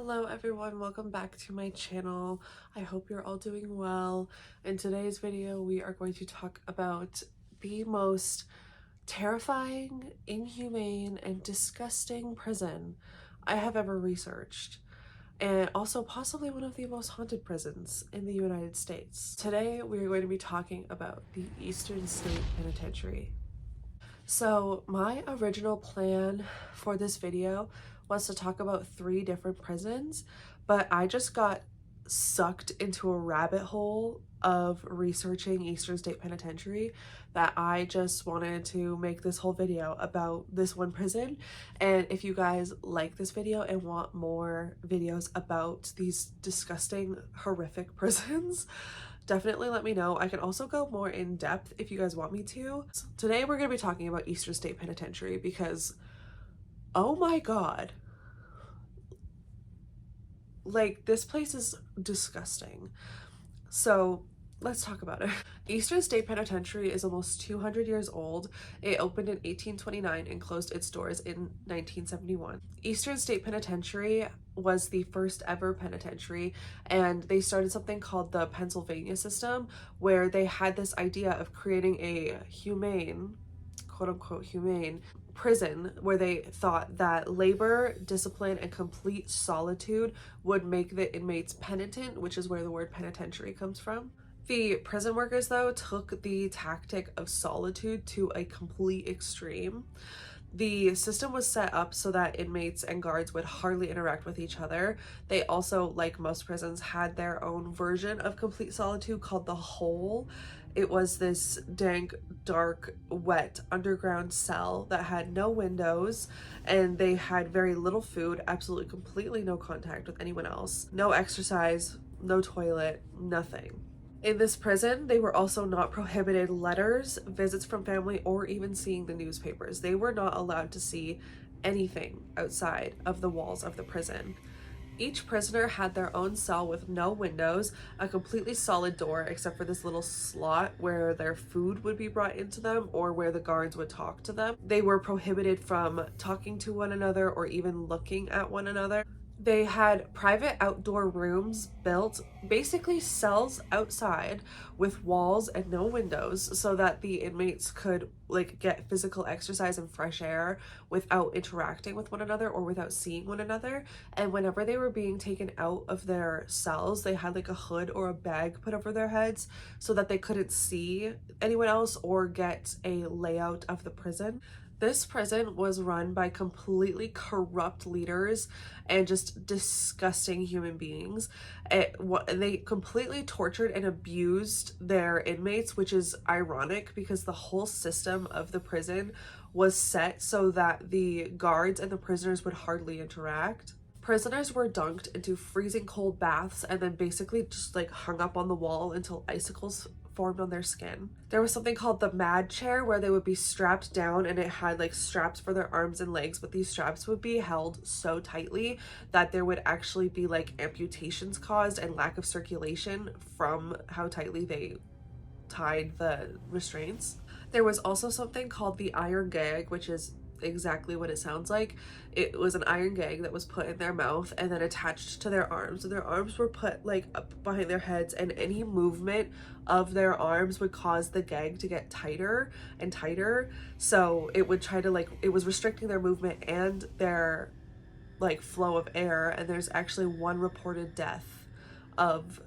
Hello everyone, welcome back to my channel. I hope you're all doing well. In today's video, we are going to talk about the most terrifying, inhumane, and disgusting prison I have ever researched, and also possibly one of the most haunted prisons in the United States. Today, we are going to be talking about the Eastern State Penitentiary. So my original plan for this video was to talk about 3 different prisons, but I just got sucked into a rabbit hole of researching Eastern State Penitentiary that I just wanted to make this whole video about this one prison. And if you guys like this video and want more videos about these disgusting, horrific prisons, definitely let me know. I can also go more in depth if you guys want me to. So today we're going to be talking about Eastern State Penitentiary because, oh my god, like, this place is disgusting. So let's talk about it. Eastern State Penitentiary is almost 200 years old. It opened in 1829 and closed its doors in 1971. Eastern State Penitentiary was the first ever penitentiary, and they started something called the Pennsylvania system, where they had this idea of creating a humane, quote-unquote humane, prison where they thought that labor, discipline, and complete solitude would make the inmates penitent, which is where the word penitentiary comes from. The prison workers, though, took the tactic of solitude to a complete extreme. The system was set up so that inmates and guards would hardly interact with each other. They also, like most prisons, had their own version of complete solitude called the hole. It was this dank, dark, wet underground cell that had no windows, and they had very little food, absolutely completely no contact with anyone else, no exercise, no toilet, nothing. In this prison, they were also not prohibited letters, visits from family, or even seeing the newspapers. They were not allowed to see anything outside of the walls of the prison. Each prisoner had their own cell with no windows, a completely solid door except for this little slot where their food would be brought into them or where the guards would talk to them. They were prohibited from talking to one another or even looking at one another. They had private outdoor rooms built, basically cells outside with walls and no windows, so that the inmates could get physical exercise and fresh air without interacting with one another or without seeing one another. And whenever they were being taken out of their cells, they had a hood or a bag put over their heads so that they couldn't see anyone else or get a layout of the prison. This prison was run by completely corrupt leaders and just disgusting human beings. They completely tortured and abused their inmates, which is ironic because the whole system of the prison was set so that the guards and the prisoners would hardly interact. Prisoners were dunked into freezing cold baths and then basically just hung up on the wall until icicles formed on their skin. There was something called the mad chair where they would be strapped down, and it had straps for their arms and legs, but these straps would be held so tightly that there would actually be amputations caused and lack of circulation from how tightly they tied the restraints. There was also something called the iron gag, which is exactly what it sounds like. It was an iron gag that was put in their mouth and then attached to their arms, and their arms were put up behind their heads, and any movement of their arms would cause the gag to get tighter and tighter. So it would try to it was restricting their movement and their flow of air. And there's actually one reported death of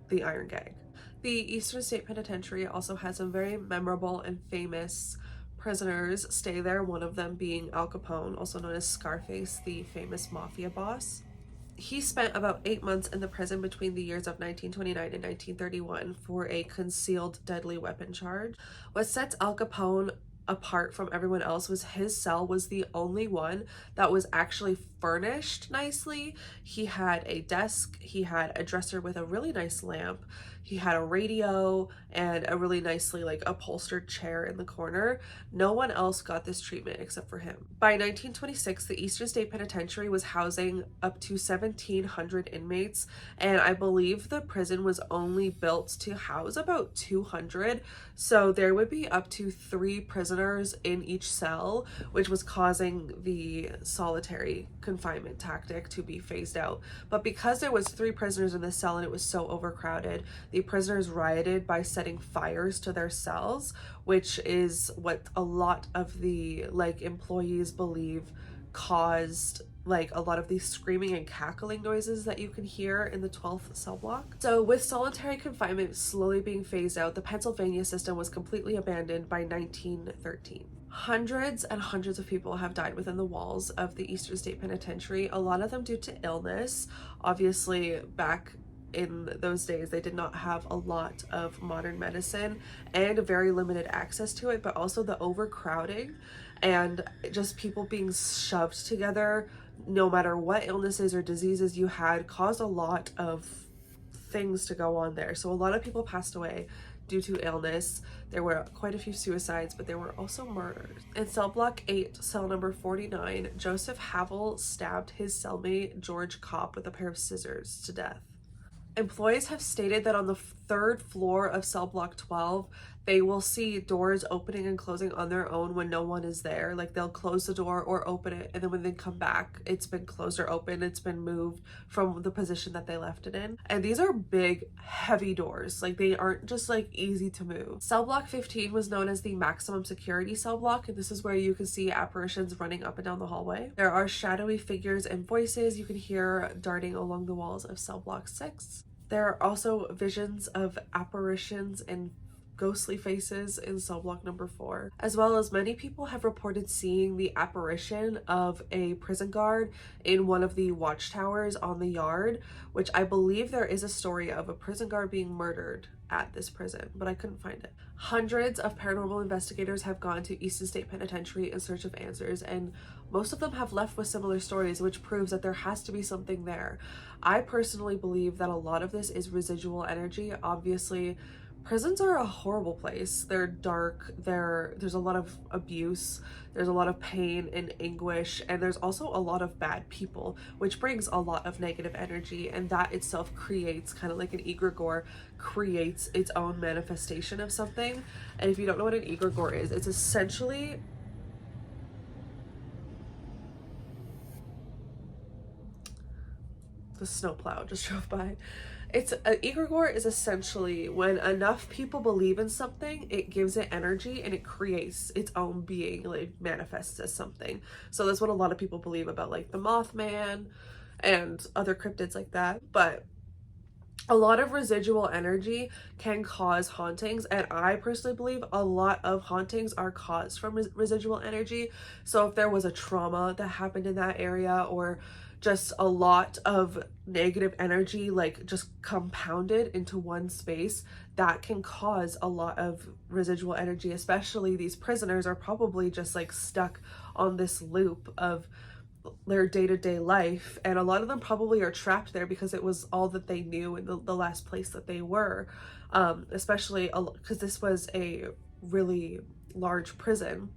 the iron gag. The Eastern State Penitentiary also has some very memorable and famous prisoners stay there, one of them being Al Capone, also known as Scarface, the famous mafia boss. He spent about 8 months in the prison between the years of 1929 and 1931 for a concealed deadly weapon charge. What sets Al Capone apart from everyone else was his cell was the only one that was actually furnished nicely. He had a desk, he had a dresser with a really nice lamp, he had a radio, and a really nicely upholstered chair in the corner. No one else got this treatment except for him. By 1926, the Eastern State Penitentiary was housing up to 1,700 inmates, and I believe the prison was only built to house about 200, so there would be up to 3 prisoners in each cell, which was causing the solitary confinement tactic to be phased out. But because there was 3 prisoners in the cell and it was so overcrowded, the prisoners rioted by setting fires to their cells, which is what a lot of the like employees believe caused like a lot of these screaming and cackling noises that you can hear in the 12th cell block. So with solitary confinement slowly being phased out, the Pennsylvania system was completely abandoned by 1913. Hundreds and hundreds of people have died within the walls of the Eastern State Penitentiary, a lot of them due to illness. Obviously, back in those days, they did not have a lot of modern medicine and very limited access to it, but also the overcrowding and just people being shoved together, no matter what illnesses or diseases you had, caused a lot of things to go on there. So a lot of people passed away due to illness. There were quite a few suicides, but there were also murders. In cell block 8, cell number 49, Joseph Havel stabbed his cellmate George Kopp with a pair of scissors to death. Employees have stated that on the 3rd floor of cell block 12, they will see doors opening and closing on their own when no one is there. Like they'll close the door or open it, and then when they come back, it's been closed or open. It's been moved from the position that they left it in. And these are big, heavy doors. Like they aren't just like easy to move. Cell block 15 was known as the maximum security cell block, and this is where you can see apparitions running up and down the hallway. There are shadowy figures and voices you can hear darting along the walls of cell block 6. There are also visions of apparitions and ghostly faces in cell block number 4, as well as many people have reported seeing the apparition of a prison guard in one of the watchtowers on the yard, which I believe there is a story of a prison guard being murdered at this prison, but I couldn't find it. Hundreds of paranormal investigators have gone to Easton State Penitentiary in search of answers, and most of them have left with similar stories, which proves that there has to be something there. I personally believe that a lot of this is residual energy. Obviously, prisons are a horrible place. They're dark, there's a lot of abuse, there's a lot of pain and anguish, and there's also a lot of bad people, which brings a lot of negative energy, and that itself creates kind of like an egregore creates its own manifestation of something. And if you don't know what an egregore is, it's essentially the snowplow just drove by. It's an egregore is essentially when enough people believe in something, it gives it energy and it creates its own being, like manifests as something. So that's what a lot of people believe about like the Mothman and other cryptids like that. But a lot of residual energy can cause hauntings, and I personally believe a lot of hauntings are caused from residual energy. So if there was a trauma that happened in that area, or just a lot of negative energy like just compounded into one space, that can cause a lot of residual energy. Especially these prisoners are probably just like stuck on this loop of their day-to-day life, and a lot of them probably are trapped there because it was all that they knew in the last place that they were, especially because this was a really large prison,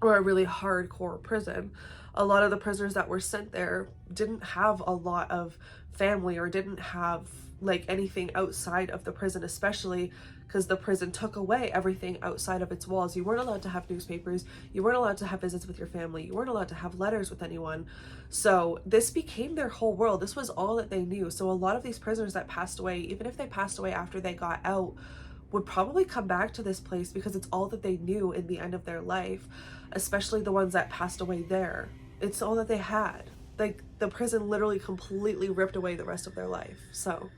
or a really hardcore prison. A lot of the prisoners that were sent there didn't have a lot of family, or didn't have like anything outside of the prison, especially because the prison took away everything outside of its walls. You weren't allowed to have newspapers, you weren't allowed to have visits with your family, you weren't allowed to have letters with anyone. So this became their whole world. This was all that they knew. So a lot of these prisoners that passed away, even if they passed away after they got out, would probably come back to this place because it's all that they knew in the end of their life, especially the ones that passed away there. It's all that they had. Like the prison literally completely ripped away the rest of their life. So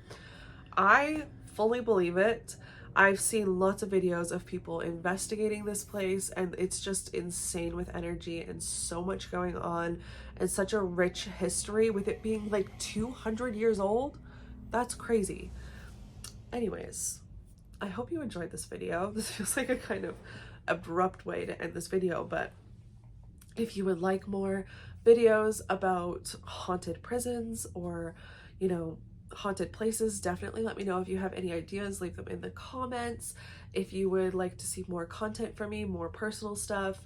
I fully believe it. I've seen lots of videos of people investigating this place, and it's just insane with energy and so much going on, and such a rich history with it being like 200 years old. That's crazy. Anyways, I hope you enjoyed this video. This feels like a kind of abrupt way to end this video, but if you would like more videos about haunted prisons or, you know, haunted places, definitely let me know. If you have any ideas, leave them in the comments. If you would like to see more content from me, more personal stuff,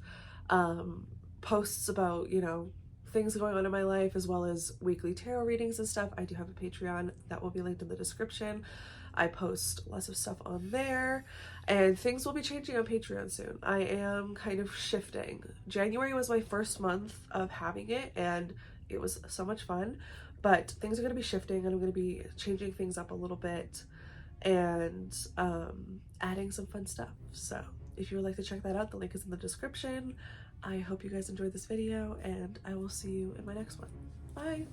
posts about, you know, things going on in my life, as well as weekly tarot readings and stuff, I do have a Patreon that will be linked in the description. I post lots of stuff on there, and things will be changing on Patreon soon. I am kind of shifting. January was my first month of having it, and It was so much fun, but things are going to be shifting and I'm going to be changing things up a little bit and adding some fun stuff. So if you would like to check that out, the link is in the description. I hope you guys enjoyed this video and I will see you in my next one. Bye!